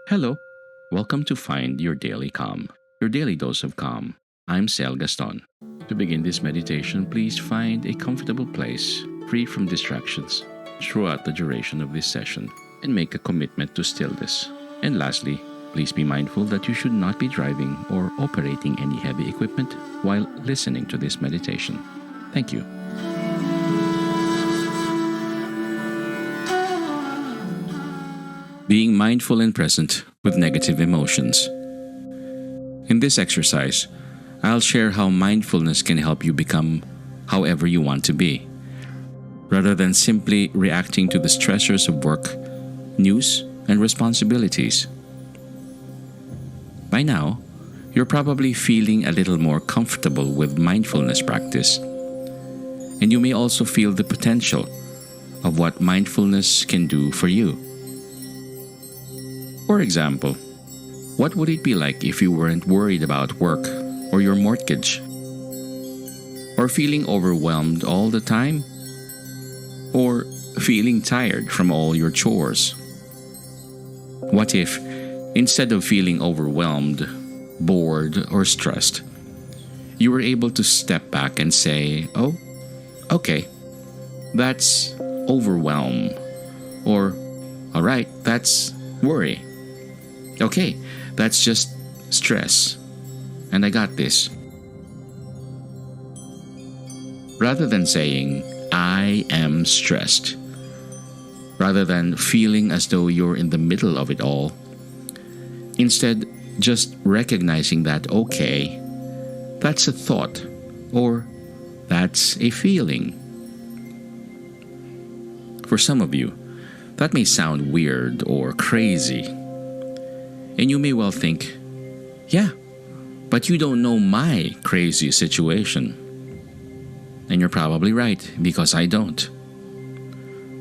Hello, welcome to Find Your Daily Calm, your daily dose of calm. I'm Sel Gaston. To begin this meditation, please find a comfortable place, free from distractions, throughout the duration of this session, and make a commitment to stillness. And lastly, please be mindful that you should not be driving or operating any heavy equipment while listening to this meditation. Thank you. Being mindful and present with negative emotions. In this exercise, I'll share how mindfulness can help you become however you want to be, rather than simply reacting to the stressors of work, news, and responsibilities. By now, you're probably feeling a little more comfortable with mindfulness practice, and you may also feel the potential of what mindfulness can do for you. For example, what would it be like if you weren't worried about work or your mortgage? Or feeling overwhelmed all the time? Or feeling tired from all your chores? What if, instead of feeling overwhelmed, bored, or stressed, you were able to step back and say, "Oh, okay, that's overwhelm," or "Alright, that's worry. Okay, that's just stress, and I got this." Rather than saying, "I am stressed," rather than feeling as though you're in the middle of it all, instead, just recognizing that, okay, that's a thought, or that's a feeling. For some of you, that may sound weird or crazy. And you may well think, yeah, but you don't know my crazy situation. And you're probably right, because I don't.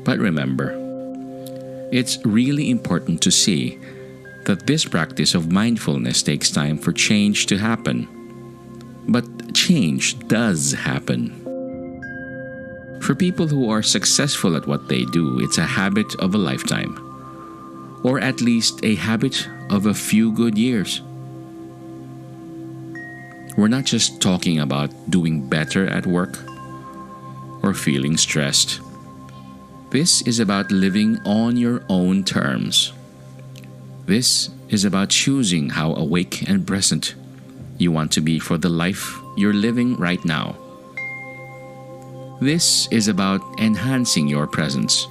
But remember, it's really important to see that this practice of mindfulness takes time for change to happen. But change does happen. For people who are successful at what they do, it's a habit of a lifetime, or at least a habit of a few good years. We're not just talking about doing better at work or feeling stressed. This is about living on your own terms. This is about choosing how awake and present you want to be for the life you're living right now. This is about enhancing your presence,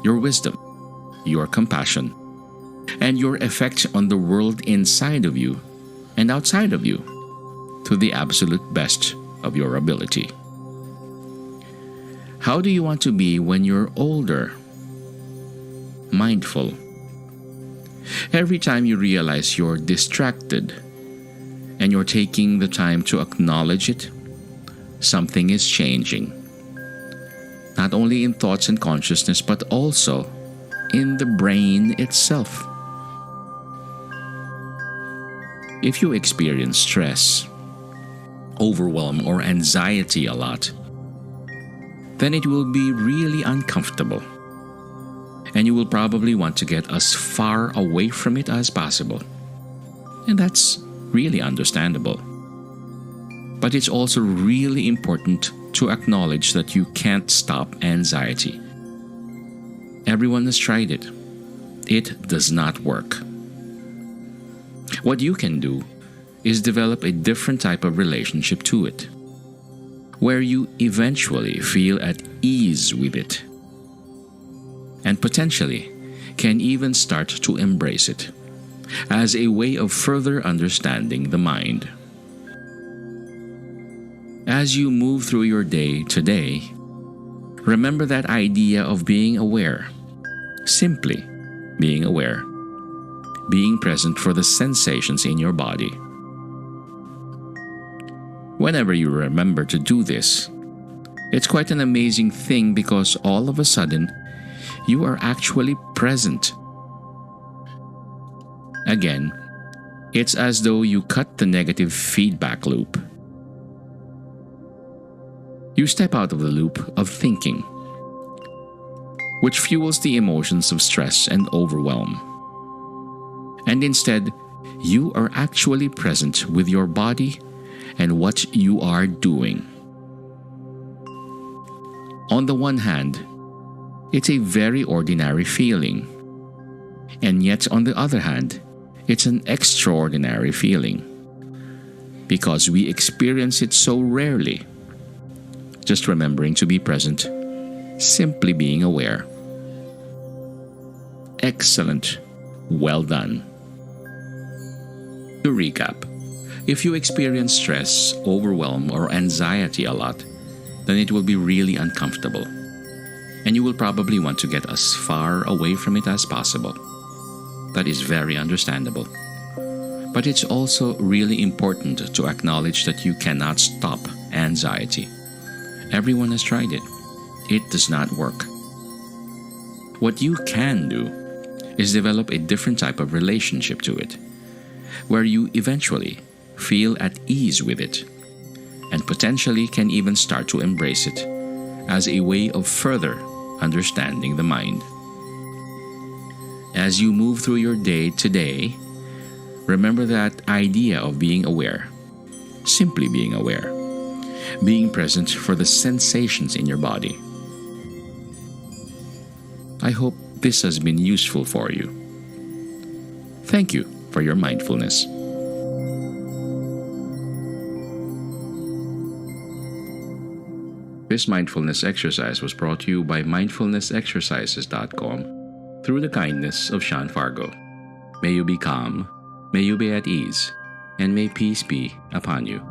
your wisdom, your compassion, and your effect on the world inside of you and outside of you to the absolute best of your ability. How do you want to be when you're older? Mindful. Every time you realize you're distracted and you're taking the time to acknowledge it, something is changing. Not only in thoughts and consciousness, but also in the brain itself. If you experience stress, overwhelm, or anxiety a lot, then it will be really uncomfortable. And you will probably want to get as far away from it as possible. And that's really understandable. But it's also really important to acknowledge that you can't stop anxiety. Everyone has tried it. It does not work. What you can do is develop a different type of relationship to it, where you eventually feel at ease with it, and potentially can even start to embrace it as a way of further understanding the mind. As you move through your day today, remember that idea of being aware, simply being aware, being present for the sensations in your body. Whenever you remember to do this, it's quite an amazing thing, because all of a sudden, you are actually present. Again, it's as though you cut the negative feedback loop. You step out of the loop of thinking, which fuels the emotions of stress and overwhelm. And instead, you are actually present with your body and what you are doing. On the one hand, it's a very ordinary feeling. And yet, on the other hand, it's an extraordinary feeling because we experience it so rarely. Just remembering to be present, simply being aware. Excellent. Well done. To recap, if you experience stress, overwhelm, or anxiety a lot, then it will be really uncomfortable. And you will probably want to get as far away from it as possible. That is very understandable. But it's also really important to acknowledge that you cannot stop anxiety. Everyone has tried it. It does not work. What you can do is develop a different type of relationship to it, where you eventually feel at ease with it, and potentially can even start to embrace it as a way of further understanding the mind. As you move through your day today, remember that idea of being aware, simply being aware, being present for the sensations in your body. I hope this has been useful for you. Thank you for your mindfulness. This mindfulness exercise was brought to you by mindfulnessexercises.com through the kindness of Sean Fargo. May you be calm, may you be at ease, and may peace be upon you.